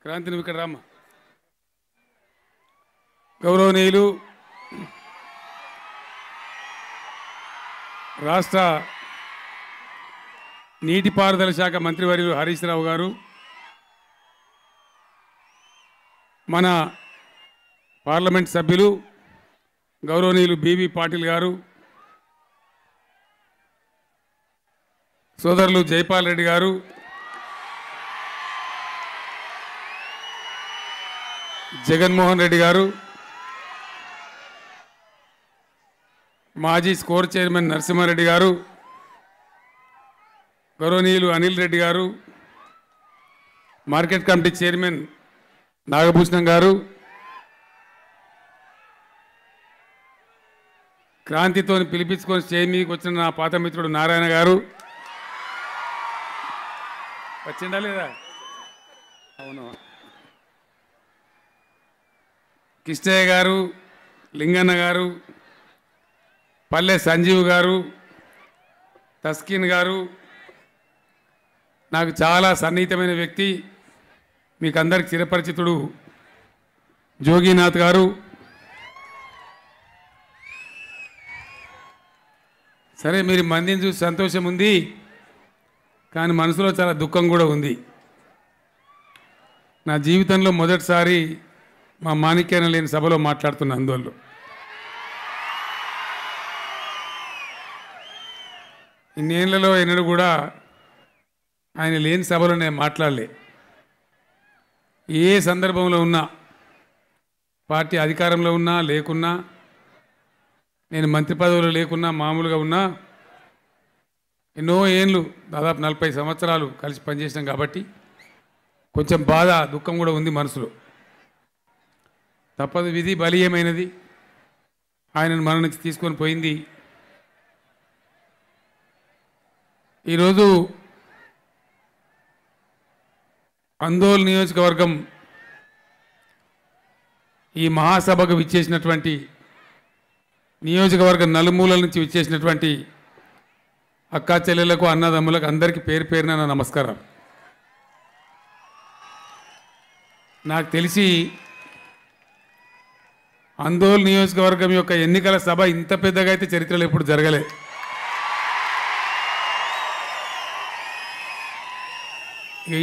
క్రాంతి నువ్వు ఇక్కడ రామ్మ. గౌరవనీయులు రాష్ట్ర నీటిపారుదల శాఖ మంత్రివర్యులు హరీష్ రావు గారు, మన పార్లమెంట్ సభ్యులు గౌరవనీయులు బీబీ పాటిల్ గారు, సోదరులు జైపాల్ రెడ్డి గారు, జగన్మోహన్ రెడ్డి గారు, మాజీ స్కోర్ చైర్మన్ నరసింహారెడ్డి గారు, గౌరవనీయులు అనిల్ రెడ్డి గారు, మార్కెట్ కమిటీ చైర్మన్ నాగభూషణం గారు, క్రాంతితో పిలిపించుకొని స్టేజ్ మీదకి వచ్చిన నా పాత మిత్రుడు నారాయణ గారు వచ్చిండా లేదా? అవును. కిష్టయ్య గారు, లింగన్న గారు, పల్లె సంజీవ్ గారు, తస్కిన్ గారు, నాకు చాలా సన్నిహితమైన వ్యక్తి, మీకు అందరికి చిరపరిచితుడు జోగినాథ్ గారు. సరే, మీరు మందిని చూసి సంతోషం ఉంది, కానీ మనసులో చాలా దుఃఖం కూడా ఉంది. నా జీవితంలో మొదటిసారి మా మాణిక్యాన లేని సభలో మాట్లాడుతున్న అందువల్ల ఇన్నేళ్లలో ఎన్నడూ కూడా ఆయన లేని సభలో నేను మాట్లాడలే. ఏ సందర్భంలో ఉన్నా, పార్టీ అధికారంలో ఉన్నా లేకున్నా, నేను మంత్రి పదవిలో లేకున్నా మామూలుగా ఉన్నా, ఎన్నో ఏళ్ళు దాదాపు 40 సంవత్సరాలు కలిసి పనిచేసినాం కాబట్టి కొంచెం బాధ దుఃఖం కూడా ఉంది మనసులో. తప్పదు, విధి బలీయమైనది, ఆయనను మన నుంచి తీసుకొని పోయింది. ఈరోజు అందోల్ నియోజకవర్గం ఈ మహాసభకు విచ్చేసినటువంటి, నియోజకవర్గం నలుమూలల నుంచి విచ్చేసినటువంటి అక్కా చెల్లెలకు, అన్నదమ్ములకు అందరికీ పేరు పేరున నా నమస్కారం. నాకు తెలిసి అందోల్ నియోజకవర్గం యొక్క ఎన్నికల సభ ఇంత పెద్దగా అయితే చరిత్రలో ఎప్పుడు జరగలే.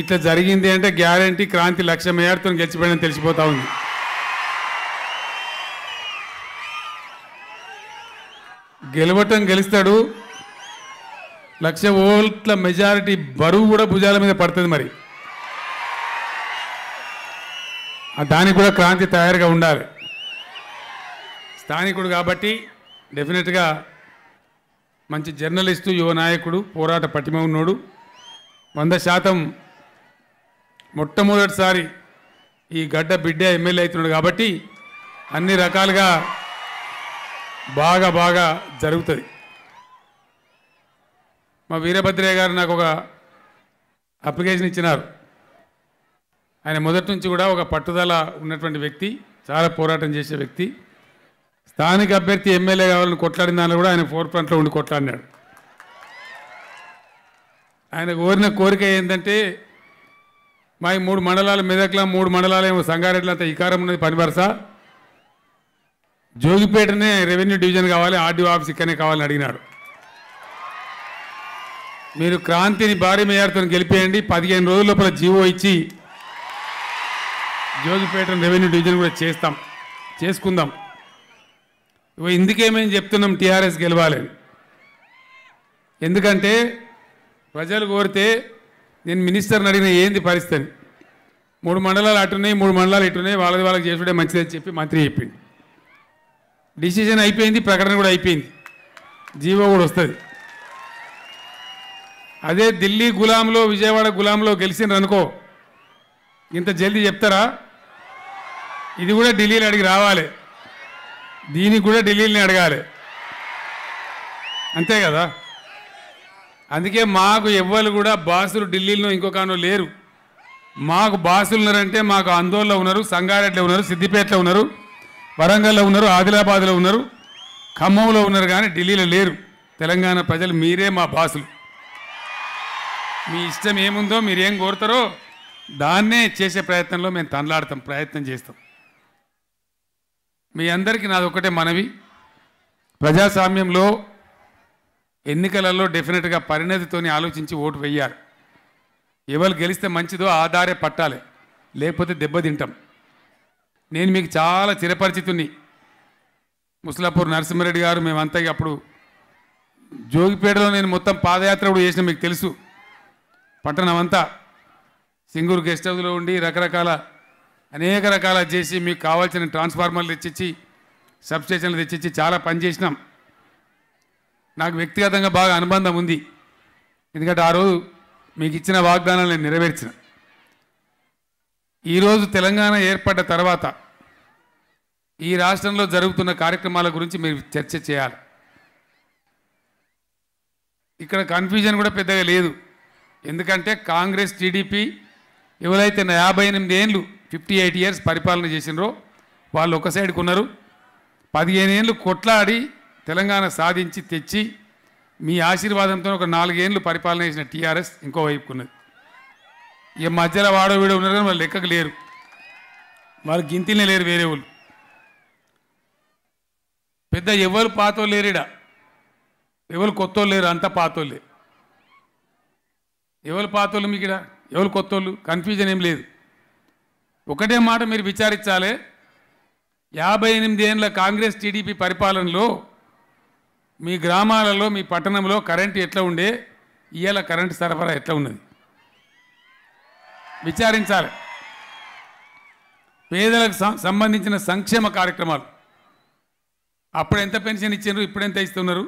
ఇట్లా జరిగింది అంటే గ్యారంటీ క్రాంతి 1,00,000 మేయర్తో గెలిచిపోయినని తెలిసిపోతా ఉంది. గెలవటం గెలుస్తాడు, 1,00,000 ఓట్ల మెజారిటీ బరువు కూడా భుజాల మీద పడుతుంది. మరి దానికి కూడా క్రాంతి తయారుగా ఉండాలి. స్థానికుడు కాబట్టి డెఫినెట్గా మంచి జర్నలిస్టు, యువ నాయకుడు, పోరాట పటిమ ఉన్నోడు, 100% మొట్టమొదటిసారి ఈ గడ్డ బిడ్డ ఎమ్మెల్యే అవుతున్నాడు కాబట్టి అన్ని రకాలుగా బాగా జరుగుతుంది. మా వీరభద్రయ్య గారు నాకు ఒక అప్లికేషన్ ఇచ్చినారు. ఆయన మొదటి నుంచి కూడా ఒక పట్టుదల ఉన్నటువంటి వ్యక్తి, చాలా పోరాటం చేసే వ్యక్తి. స్థానిక అభ్యర్థి ఎమ్మెల్యే కావాలని కొట్లాడిన దానిలో కూడా ఆయన ఫోర్ ఫ్రంట్లో ఉండి కొట్లాడినాడు. ఆయన కోరిన కోరిక ఏంటంటే, మా ఈ 3 మండలాలు, మెదక్ల 3 మండలాలు ఏమో సంగారెడ్డిలో అంత ఇకారం ఉన్నది, పని వరుస, జోగిపేటనే రెవెన్యూ డివిజన్ కావాలి, ఆర్డీఓ ఆఫీస్ ఇక్కడనే కావాలని అడిగినాడు. మీరు క్రాంతిని భారీ మేయర్తో గెలిపేయండి, 15 రోజుల లోపల జీవో ఇచ్చి జోగిపేటను రెవెన్యూ డివిజన్ కూడా చేసుకుందాం. ఇందుకేమేం చెప్తున్నాం, టీఆర్ఎస్ గెలవాలని. ఎందుకంటే ప్రజలు కోరితే, నేను మినిస్టర్ని అడిగిన ఏంది పరిస్థితి, 3 మండలాలు అటున్నాయి, 3 మండలాలు ఇటున్నాయి, వాళ్ళకి చేసుడే మంచిదని చెప్పి మంత్రి చెప్పింది. డిసిజన్ అయిపోయింది, ప్రకటన కూడా అయిపోయింది, జీవో కూడా వస్తుంది. అదే ఢిల్లీ గులాంలో, విజయవాడ గులాంలో గెలిచిండ్రు అనుకో, ఇంత జల్దీ చెప్తారా? ఇది కూడా ఢిల్లీలో అడిగి రావాలి, దీనికి కూడా ఢిల్లీని అడగాలి, అంతే కదా. అందుకే మాకు ఎవ్వరు కూడా బాసులు ఢిల్లీలో ఇంకొకనో లేరు. మాకు బాసులు ఉన్నారంటే మాకు ఆందోళనలో ఉన్నారు, సంగారెడ్డిలో ఉన్నారు, సిద్దిపేటలో ఉన్నారు, వరంగల్లో ఉన్నారు, ఆదిలాబాద్లో ఉన్నారు, ఖమ్మంలో ఉన్నారు, కానీ ఢిల్లీలో లేరు. తెలంగాణ ప్రజలు మీరే మా బాసులు. మీ ఇష్టం ఏముందో మీరేం కోరుతారో దాన్నే చేసే ప్రయత్నంలో మేము తనలాడతాం, ప్రయత్నం చేస్తాం. మీ అందరికీ నాది ఒకటే మనవి, ప్రజాస్వామ్యంలో ఎన్నికలలో డెఫినెట్గా పరిణతితోని ఆలోచించి ఓటు వేయాలి. ఎవరు గెలిస్తే మంచిదో ఆధారే పట్టాలి, లేకపోతే దెబ్బతింటాం. నేను మీకు చాలా చిరపరిచితుని. ముస్లాపూర్ నరసింహారెడ్డి గారు మేమంతా అప్పుడు జోగిపేటలో నేను మొత్తం పాదయాత్ర కూడా చేసిన, మీకు తెలుసు. పట్టణం అంతా సింగూరు గెస్ట్ హౌస్లో ఉండి అనేక రకాల చేసి మీకు కావాల్సిన ట్రాన్స్ఫార్మర్లు తెచ్చిచ్చి, సబ్స్టేషన్లు తెచ్చిచ్చి చాలా పని చేసినాం. నాకు వ్యక్తిగతంగా బాగా అనుబంధం ఉంది, ఎందుకంటే ఆ రోజు మీకు ఇచ్చిన వాగ్దానాలు నేను నెరవేర్చిన. ఈరోజు తెలంగాణ ఏర్పడ్డ తర్వాత ఈ రాష్ట్రంలో జరుగుతున్న కార్యక్రమాల గురించి మీరు చర్చ చేయాలి. ఇక్కడ కన్ఫ్యూజన్ కూడా పెద్దగా లేదు, ఎందుకంటే కాంగ్రెస్ టీడీపీ ఎవరైతే 58 ఏళ్ళు 58 ఇయర్స్ పరిపాలన చేసినారో వాళ్ళు ఒక సైడ్కి ఉన్నారు. 15 ఏళ్ళు కొట్లాడి తెలంగాణ సాధించి తెచ్చి మీ ఆశీర్వాదంతో ఒక 4 ఏళ్ళు పరిపాలన చేసిన టీఆర్ఎస్ ఇంకో వైపుకున్నది. ఇక మధ్యలో వాడో వీడో ఉన్నారు కానీ వాళ్ళు లెక్కకు లేరు, వాళ్ళు గింతినే లేరు. వేరే వాళ్ళు పెద్ద ఎవరు పాతోళ్ళు లేరుడ, ఎవరు కొత్తోళ్ళు లేరు, అంతా పాతోళ్ళే. ఎవరు పాతోళ్ళు మీకు ఇక్కడ, ఎవరు కొత్తోళ్ళు, కన్ఫ్యూజన్ ఏం లేదు. ఒకటే మాట మీరు విచారించాలి, 58 ఏళ్ళ కాంగ్రెస్ టీడీపీ పరిపాలనలో మీ గ్రామాలలో మీ పట్టణంలో కరెంటు ఎట్లా ఉండే, ఇవాళ కరెంటు సరఫరా ఎట్లా ఉన్నది విచారించాలి. పేదలకు సంబంధించిన సంక్షేమ కార్యక్రమాలు, అప్పుడు ఎంత పెన్షన్ ఇచ్చారు, ఇప్పుడు ఎంత ఇస్తున్నారు,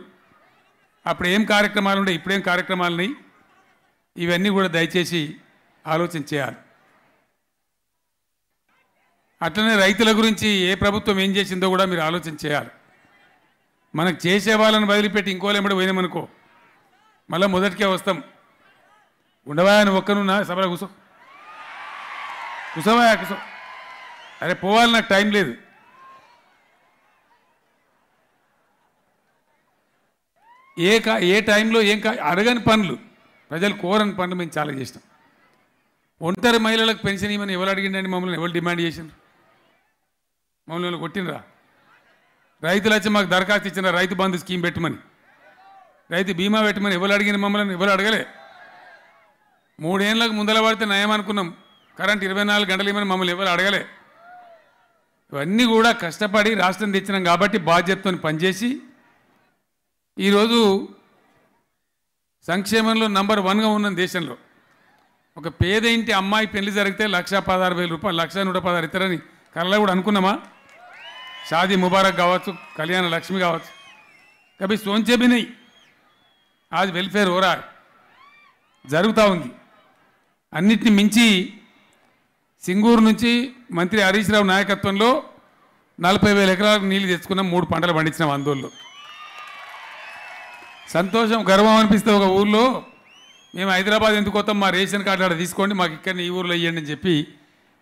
అప్పుడు ఏం కార్యక్రమాలు ఉండే, ఇప్పుడేం కార్యక్రమాలున్నాయి, ఇవన్నీ కూడా దయచేసి ఆలోచన చేయాలి. అట్లనే రైతుల గురించి ఏ ప్రభుత్వం ఏం చేసిందో కూడా మీరు ఆలోచన చేయాలి. మనకు చేసే వాళ్ళని వదిలిపెట్టి ఇంకోలేమడి పోయినామనుకో మళ్ళీ మొదటికే వస్తాం. ఉండవా అని ఒక్కనున్నా సభలో కూసోవా కూసో, అరే పోవాలి, నాకు టైం లేదు. ఏ టైంలో అడగని పనులు, ప్రజలు కోరని పనులు మేము చాలా చేసినాం. ఒంటరి మహిళలకు పెన్షన్ ఇవ్వమని ఎవరు అడిగిండని, మమ్మల్ని ఎవరు డిమాండ్ చేసిండ్రు, మమ్మల్ని కొట్టినరా? రైతులు వచ్చి మాకు దరఖాస్తు ఇచ్చిన రైతు బంధు స్కీమ్ పెట్టమని, రైతు బీమా పెట్టమని ఎవరు అడిగిన, మమ్మల్ని ఎవరు అడగలే. 3 ఏళ్ళకు ముందల పడితే నయం అనుకున్నాం, కరెంట్ 24 గంటలు ఇవ్వమని మమ్మల్ని ఎవరు అడగలే. ఇవన్నీ కూడా కష్టపడి రాష్ట్రం తెచ్చినాం కాబట్టి బాధ్యతతో పనిచేసి ఈరోజు సంక్షేమంలో నంబర్ 1గా ఉన్నాం దేశంలో. ఒక పేద ఇంటి అమ్మాయి పెళ్లి జరిగితే 1,16,000 రూపాయలు, 1,116 ఇతరని కళ్ళలో కూడా అనుకున్నామా? షాదీ ముబారక్ కావచ్చు, కళ్యాణ లక్ష్మి కావచ్చు, కभी सोचे भी नहीं, आज వెల్ఫేర్ हो रहा है, జరుగుతూ ఉంది. అన్నిటిని మించి సింగూరు నుంచి మంత్రి హరీష్ రావు నాయకత్వంలో 40,000 ఎకరాలకు నీళ్లు తెచ్చుకున్నాం, 3 పంటలు పండించినాం ఆందోళనలో. సంతోషం, గర్వం అనిపిస్తే ఒక ఊళ్ళో మేము హైదరాబాద్ ఎందుకు వస్తాం, మా రేషన్ కార్డు అక్కడ తీసుకోండి, మాకు ఇక్కడ ఈ ఊళ్ళో ఇవ్వండి అని చెప్పి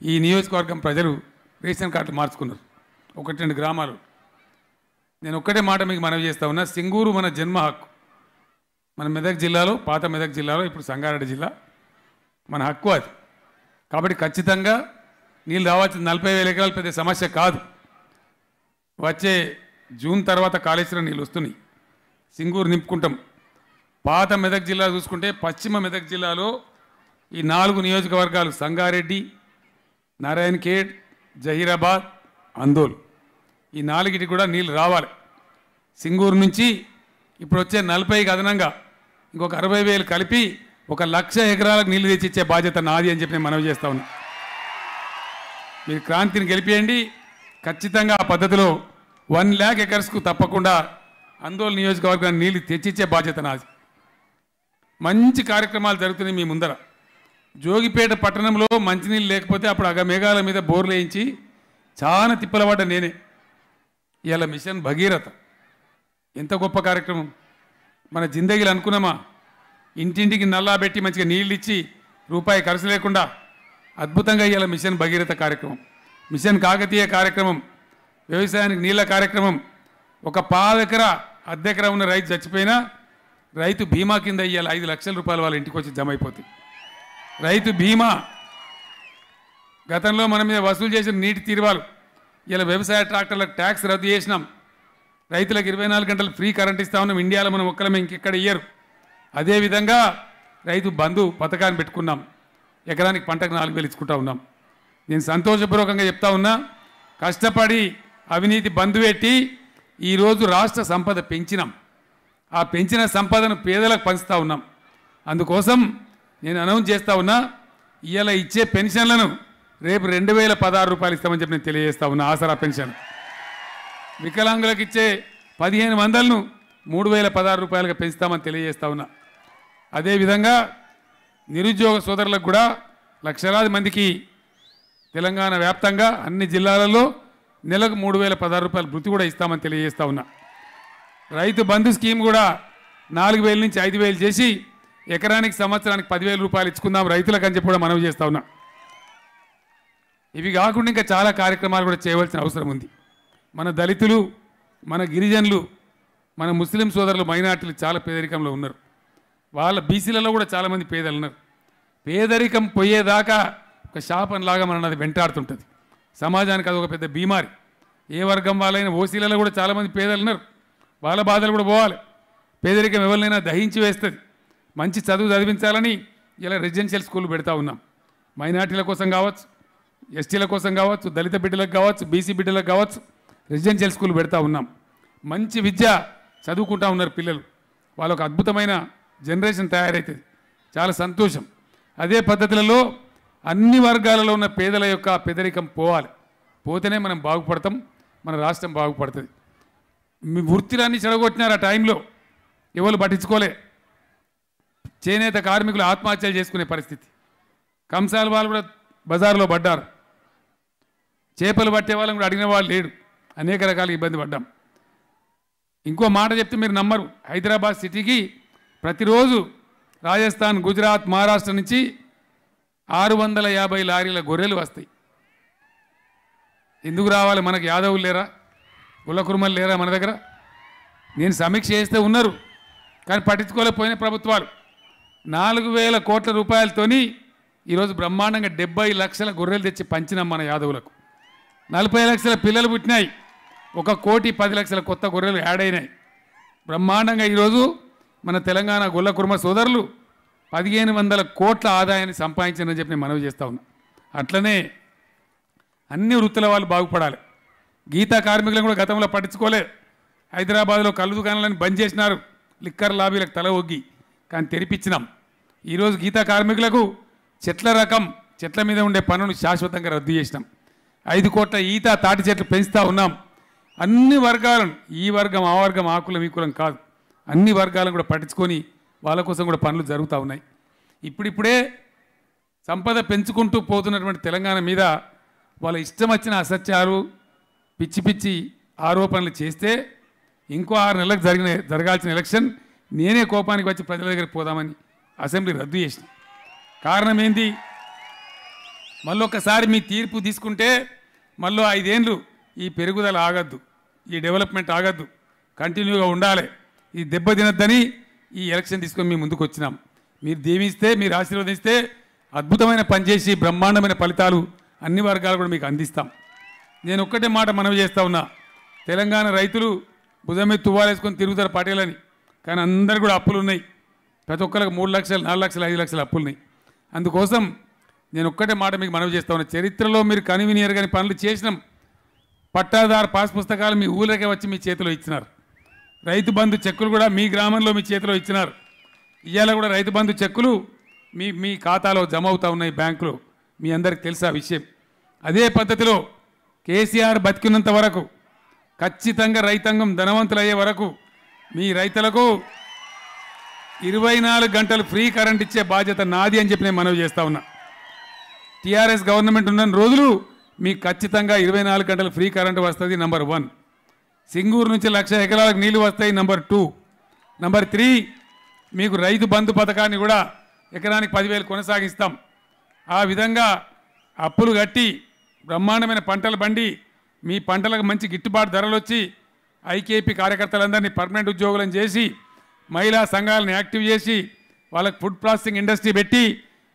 ఈ నియోజకవర్గం ప్రజలు రేషన్ కార్డులు మార్చుకున్నారు, 1-2 గ్రామాలు. నేను ఒక్కటే మాట మీకు మనవి చేస్తా ఉన్నా, సింగూరు మన జన్మ హక్కు. మన మెదక్ జిల్లాలో, పాత మెదక్ జిల్లాలో, ఇప్పుడు సంగారెడ్డి జిల్లా, మన హక్కు అది. కాబట్టి ఖచ్చితంగా నీళ్ళు రావాల్సిన 40,000 ఎకరాలు పెద్ద సమస్య కాదు. వచ్చే జూన్ తర్వాత కాళేశ్వరం నీళ్ళు వస్తున్నాయి, సింగూరు నింపుకుంటాం. పాత మెదక్ జిల్లా చూసుకుంటే పశ్చిమ మెదక్ జిల్లాలో ఈ 4 నియోజకవర్గాలు సంగారెడ్డి, నారాయణఖేడ్, జహీరాబాద్, అందోల్, ఈ 4కి కూడా నీళ్ళు రావాలి. సింగూరు నుంచి ఇప్పుడు వచ్చే 40కి అదనంగా ఇంకొక 60,000 కలిపి 1,00,000 ఎకరాలకు నీళ్లు తెచ్చిచ్చే బాధ్యత నాది అని చెప్పి నేను మనవి చేస్తా ఉన్నా. మీరు క్రాంతిని గెలిపియండి, ఖచ్చితంగా ఆ పద్ధతిలో 1,00,000 ఎకర్స్కు తప్పకుండా అందోళన నియోజకవర్గాన్ని నీళ్లు తెచ్చిచ్చే బాధ్యత నాది. మంచి కార్యక్రమాలు జరుగుతున్నాయి మీ ముందర. జోగిపేట పట్టణంలో మంచినీళ్ళు లేకపోతే అప్పుడు మేఘాల మీద బోర్లు వేయించి చాలా తిప్పలపడ్డ నేనే. ఇవాళ మిషన్ భగీరథ ఎంత గొప్ప కార్యక్రమం. మన జిందగీలు అనుకున్నామా? ఇంటింటికి నల్లా పెట్టి మంచిగా నీళ్ళు ఇచ్చి రూపాయి ఖర్చు లేకుండా అద్భుతంగా ఇవాళ మిషన్ భగీరథ కార్యక్రమం, మిషన్ కాకతీయ కార్యక్రమం, వ్యవసాయానికి నీళ్ళ కార్యక్రమం. ఒక 1/4 ఎకరా 1/2 ఎకరా ఉన్న రైతు చచ్చిపోయినా రైతు బీమా కింద ఇయ్యాలి 5 లక్షల రూపాయలు వాళ్ళ ఇంటికి వచ్చి జమ అయిపోతాయి. రైతు బీమా గతంలో మన మీద వసూలు చేసిన నీటి తీరువాలు ఇలా వ్యవసాయ ట్రాక్టర్లకు ట్యాక్స్ రద్దు చేసినాం. రైతులకు 24 గంటలు ఫ్రీ కరెంట్ ఇస్తా ఉన్నాం. ఇండియాలో మనం ఒక్కలమే ఇంకెక్కడ ఇయ్యరు. అదేవిధంగా రైతు బంధు పథకాన్ని పెట్టుకున్నాం. ఎకరానికి పంటకు 4,000 ఇచ్చుకుంటా ఉన్నాం. నేను సంతోషపూర్వకంగా చెప్తా ఉన్నా, కష్టపడి అవినీతి బంధు పెట్టి ఈరోజు రాష్ట్ర సంపద పెంచినాం. ఆ పెంచిన సంపదను పేదలకు పంచుతూ ఉన్నాం. అందుకోసం నేను అనౌన్స్ చేస్తూ ఉన్నా, ఇవాళ ఇచ్చే పెన్షన్లను రేపు 2,016 రూపాయలు ఇస్తామని చెప్పి నేను తెలియజేస్తా ఉన్నా. ఆసరా పెన్షన్ వికలాంగులకు ఇచ్చే 1,500ను 3,016 రూపాయలుగా పెంచుతామని తెలియజేస్తా ఉన్నా. అదేవిధంగా నిరుద్యోగ సోదరులకు కూడా లక్షలాది మందికి తెలంగాణ వ్యాప్తంగా అన్ని జిల్లాలలో నెలకు 3,016 రూపాయలు వృత్తి కూడా ఇస్తామని తెలియజేస్తా ఉన్నా. రైతు బంధు స్కీమ్ కూడా 4,000 నుంచి 5,000 చేసి ఎకరానికి సంవత్సరానికి 10,000 రూపాయలు ఇచ్చుకుందాం రైతులకు అని చెప్పి కూడా మనవి చేస్తా ఉన్నా. ఇవి కాకుండా ఇంకా చాలా కార్యక్రమాలు కూడా చేయవలసిన అవసరం ఉంది. మన దళితులు, మన గిరిజనులు, మన ముస్లిం సోదరులు, మైనార్టీలు చాలా పేదరికంలో ఉన్నారు. వాళ్ళ బీసీలలో కూడా చాలామంది పేదలు ఉన్నారు. పేదరికం పోయేదాకా ఒక శాపంలాగా మన అది వెంటాడుతుంటుంది. సమాజానికి అది ఒక పెద్ద బీమారి. ఏ వర్గం వాళ్ళైనా ఓసీలలో కూడా చాలామంది పేదలు ఉన్నారు. వాళ్ళ బాధలు కూడా పోవాలి. పేదరికం ఎవరినైనా దహించి వేస్తుంది. మంచి చదువు చదివించాలని ఇలా రెసిడెన్షియల్ స్కూల్ పెడతా ఉన్నాం. మైనార్టీల కోసం కావచ్చు, ఎస్టీల కోసం కావచ్చు, దళిత బిడ్డలకు కావచ్చు, బీసీ బిడ్డలకు కావచ్చు, రెసిడెన్షియల్ స్కూల్ పెడతా ఉన్నాం. మంచి విద్య చదువుకుంటా ఉన్నారు పిల్లలు. వాళ్ళొక అద్భుతమైన జనరేషన్ తయారవుతుంది. చాలా సంతోషం. అదే పద్ధతులలో అన్ని వర్గాలలో ఉన్న పేదల యొక్క పేదరికం పోవాలి. పోతేనే మనం బాగుపడతాం, మన రాష్ట్రం బాగుపడుతుంది. మీ వృత్తిలన్నీ చెడగొట్టినారు. ఆ టైంలో ఎవరు పట్టించుకోలే. చేనేత కార్మికులు ఆత్మహత్యలు చేసుకునే పరిస్థితి. కంసాల వాళ్ళు కూడా బజార్లో పడ్డారు. చేపలు పట్టే వాళ్ళని కూడా అడిగిన వాళ్ళు లేడు. అనేక రకాల ఇబ్బంది పడ్డాం. ఇంకో మాట చెప్తే మీరు నమ్మరు. హైదరాబాద్ సిటీకి ప్రతిరోజు రాజస్థాన్, గుజరాత్, మహారాష్ట్ర నుంచి 650 లారీల గొర్రెలు వస్తాయి. ఎందుకు రావాలి? మనకు యాదవులు లేరా? కులకుర్మలు లేరా మన దగ్గర? నేను సమీక్ష చేస్తే ఉన్నారు, కానీ పట్టించుకోలేకపోయిన ప్రభుత్వాలు. 4,000 కోట్ల రూపాయలతోని ఈరోజు బ్రహ్మాండంగా 70 లక్షల గొర్రెలు తెచ్చి పంచినాం మన యాదవులకు. 40 లక్షల పిల్లలు పుట్టినాయి. 1,10,00,000 కొత్త గొర్రెలు యాడ్ అయినాయి. బ్రహ్మాండంగా ఈరోజు మన తెలంగాణ గొల్ల కుర్మ సోదరులు 1,500 కోట్ల ఆదాయాన్ని సంపాదించారని చెప్పి నేను మనవి చేస్తా ఉన్నా. అట్లనే అన్ని వృత్తుల వాళ్ళు బాగుపడాలి. గీతా కార్మికులను కూడా గతంలో పట్టించుకోలే. హైదరాబాద్లో కళ్ళు దుకాణాలను బంద్ చేసినారు, లిక్కర్ లాబీలకు తల ఒగ్గి. కానీ తెరిపించినాం. ఈరోజు గీతా కార్మికులకు చెట్ల మీద ఉండే పన్నును శాశ్వతంగా రద్దు చేసినాం. 5 కోట్ల ఈత తాటి చెట్లు పెంచుతూ ఉన్నాం. అన్ని వర్గాలను, ఈ వర్గం ఆ వర్గం, ఆ కులం ఈ కులం కాదు, అన్ని వర్గాలను కూడా పట్టించుకొని వాళ్ళ కోసం కూడా పనులు జరుగుతూ ఉన్నాయి. ఇప్పుడిప్పుడే సంపద పెంచుకుంటూ పోతున్నటువంటి తెలంగాణ మీద వాళ్ళ ఇష్టం వచ్చిన అసత్యాలు, పిచ్చి పిచ్చి ఆరోపణలు చేస్తే ఇంకో 6 నెలలకు జరగాల్సిన ఎలక్షన్ నేనే కోపానికి వచ్చి ప్రజల దగ్గరికి పోదామని అసెంబ్లీ రద్దు చేసిన. కారణం ఏంది? మళ్ళొక్కసారి మీ తీర్పు తీసుకుంటే మళ్ళీ 5 ఏళ్ళు ఈ పెరుగుదల ఆగద్దు, ఈ డెవలప్మెంట్ ఆగద్దు, కంటిన్యూగా ఉండాలి. ఈ దెబ్బ తినద్దని ఈ ఎలక్షన్ తీసుకొని మీ ముందుకు వచ్చినాం. మీరు దీవిస్తే, మీరు ఆశీర్వదిస్తే అద్భుతమైన పనిచేసి బ్రహ్మాండమైన ఫలితాలు అన్ని వర్గాలు కూడా మీకు అందిస్తాం. నేను ఒక్కటే మాట మనవి చేస్తూ ఉన్నా, తెలంగాణ రైతులు భుజం మీద తువ్వాలేసుకొని తిరుగుతారు పటేలని, కానీ అందరు కూడా అప్పులు ఉన్నాయి. ప్రతి ఒక్కరికి 3 లక్షలు, 4 లక్షలు, 5 లక్షల అప్పులు ఉన్నాయి. అందుకోసం నేను ఒక్కటే మాట మీకు మనవి చేస్తా ఉన్నా, చరిత్రలో మీరు కనివినియర్ కానీ పనులు చేసినాం. పట్టాదారు పాస్ పుస్తకాలు మీ ఊళ్ళకే వచ్చి మీ చేతిలో ఇచ్చినారు. రైతు బంధు చెక్కులు కూడా మీ గ్రామంలో మీ చేతిలో ఇచ్చినారు. ఇవాళ కూడా రైతు బంధు చెక్కులు మీ ఖాతాలో జమ అవుతూ ఉన్నాయి బ్యాంకులో. మీ అందరికి తెలుసా విషయం. అదే పద్ధతిలో కేసీఆర్ బతికినంత వరకు ఖచ్చితంగా రైతాంగం ధనవంతులయ్యే వరకు మీ రైతులకు 24 గంటలు ఫ్రీ కరెంట్ ఇచ్చే బాధ్యత నాది అని చెప్పి నేను మనవి చేస్తా ఉన్నా. టీఆర్ఎస్ గవర్నమెంట్ ఉన్న రోజులు మీకు ఖచ్చితంగా 24 గంటలు ఫ్రీ కరెంట్ వస్తుంది. నంబర్ 1. సింగూరు నుంచి 1,00,000 ఎకరాలకు నీళ్లు వస్తాయి. నంబర్ 2. నంబర్ 3, మీకు రైతు బంధు పథకాన్ని కూడా ఎకరానికి 10,000 కొనసాగిస్తాం. ఆ విధంగా అప్పులు కట్టి బ్రహ్మాండమైన పంటలు పండి మీ పంటలకు మంచి గిట్టుబాటు ధరలు వచ్చి ఐకేపీ కార్యకర్తలందరినీ పర్మనెంట్ ఉద్యోగులను చేసి మహిళా సంఘాలను యాక్టివ్ చేసి వాళ్ళకి ఫుడ్ ప్రాసెసింగ్ ఇండస్ట్రీ పెట్టి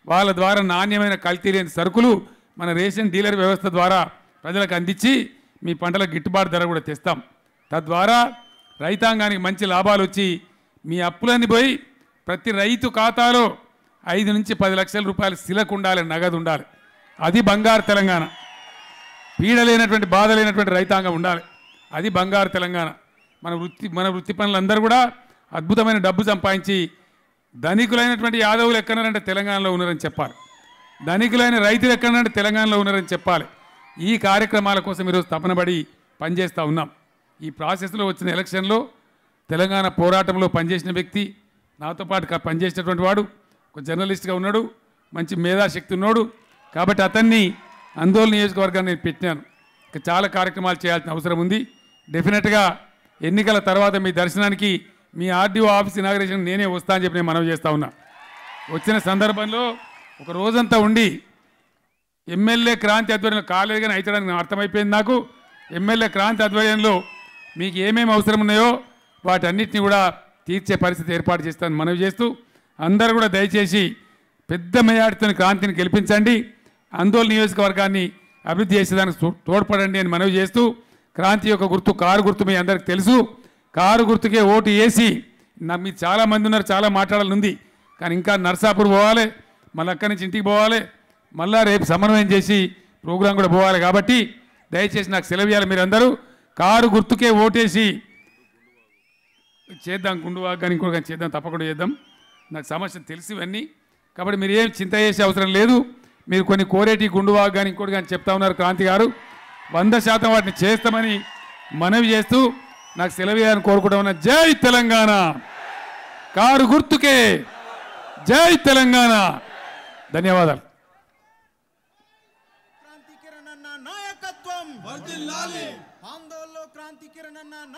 వాళ్ళ ద్వారా నాణ్యమైన కల్తీ లేని సరుకులు మన రేషన్ డీలర్ వ్యవస్థ ద్వారా ప్రజలకు అందించి మీ పంటలకు గిట్టుబాటు ధర కూడా తెస్తాం. తద్వారా రైతాంగానికి మంచి లాభాలు వచ్చి మీ అప్పులన్నీ పోయి ప్రతి రైతు ఖాతాలో 5 నుంచి 10 లక్షల రూపాయలు శిలకు ఉండాలి, నగదు ఉండాలి. అది బంగారు తెలంగాణ. పీడ లేనటువంటి బాధ లేనటువంటి రైతాంగం ఉండాలి. అది బంగారు తెలంగాణ. మన వృత్తి పనులందరూ కూడా అద్భుతమైన డబ్బు సంపాదించి ధనికులైనటువంటి యాదవులు ఎక్కడారంటే తెలంగాణలో ఉన్నారని చెప్పాలి. ధనికులైన రైతులు ఎక్కడారంటే తెలంగాణలో ఉన్నారని చెప్పాలి. ఈ కార్యక్రమాల కోసం ఈరోజు తపనబడి పనిచేస్తూ ఉన్నాం. ఈ ప్రాసెస్లో వచ్చిన ఎలక్షన్లో తెలంగాణ పోరాటంలో పనిచేసిన వ్యక్తి, నాతో పాటు పనిచేసినటువంటి వాడు, ఒక జర్నలిస్ట్గా ఉన్నాడు, మంచి మేధాశక్తి ఉన్నాడు. కాబట్టి అతన్ని ఆందోళన నియోజకవర్గాన్ని నేను పెట్టినాను. ఇంకా చాలా కార్యక్రమాలు చేయాల్సిన అవసరం ఉంది. డెఫినెట్గా ఎన్నికల తర్వాత మీ దర్శనానికి మీ ఆర్డీఓ ఆఫీస్ ఇనాగరేషన్ నేనే వస్తా అని చెప్పి నేను మనవి చేస్తూ ఉన్నా. వచ్చిన సందర్భంలో ఒక రోజంతా ఉండి ఎమ్మెల్యే క్రాంతి ఆధ్వర్యంలో కాలేదు కానీ అయితడానికి అర్థమైపోయింది నాకు. ఎమ్మెల్యే క్రాంతి ఆధ్వర్యంలో మీకు ఏమేమి అవసరం ఉన్నాయో వాటన్నిటిని కూడా తీర్చే పరిస్థితి ఏర్పాటు చేస్తానని మనవి చేస్తూ అందరూ కూడా దయచేసి పెద్ద మెజార్టీతో క్రాంతిని గెలిపించండి, ఆందోళన నియోజకవర్గాన్ని అభివృద్ధి చేసేదానికి తోడ్పడండి అని మనవి చేస్తూ క్రాంతి యొక్క గుర్తు కారు గుర్తు మీ అందరికి తెలుసు. కారు గుర్తుకే ఓటు వేసి మీరు చాలామంది ఉన్నారు, చాలా మాట్లాడాలని ఉంది. కానీ ఇంకా నర్సాపూర్ పోవాలి, మళ్ళీ అక్కడి నుంచి ఇంటికి పోవాలి, మళ్ళీ రేపు సమన్వయం చేసి ప్రోగ్రాం కూడా పోవాలి. కాబట్టి దయచేసి నాకు సెలవు ఇవ్వాలి. మీరందరూ కారు గుర్తుకే ఓటేసి చేద్దాం. గుండువాగ్ కానీ ఇంకోటి కానీ చేద్దాం, తప్పకుండా చేద్దాం. నాకు సమస్య తెలిసి ఇవన్నీ. కాబట్టి మీరు ఏం చింత చేసే అవసరం లేదు. మీరు కొన్ని కోరేటి గుండువాగ్ కానీ ఇంకోటి కానీ చెప్తా ఉన్నారు. క్రాంతి గారు 100% వాటిని చేస్తామని మనవి చేస్తూ నాకు సెలవు ఇవ్వాలని కోరుకుంటా ఉన్నా. జై తెలంగాణ, కారు గుర్తుకే జై తెలంగాణ. ధన్యవాదాలు. క్రాంతి కిరణ్ అన్న నాయకత్వం వర్ధిల్లాలి. ఆందోళనలో క్రాంతి కిరణ్ అన్న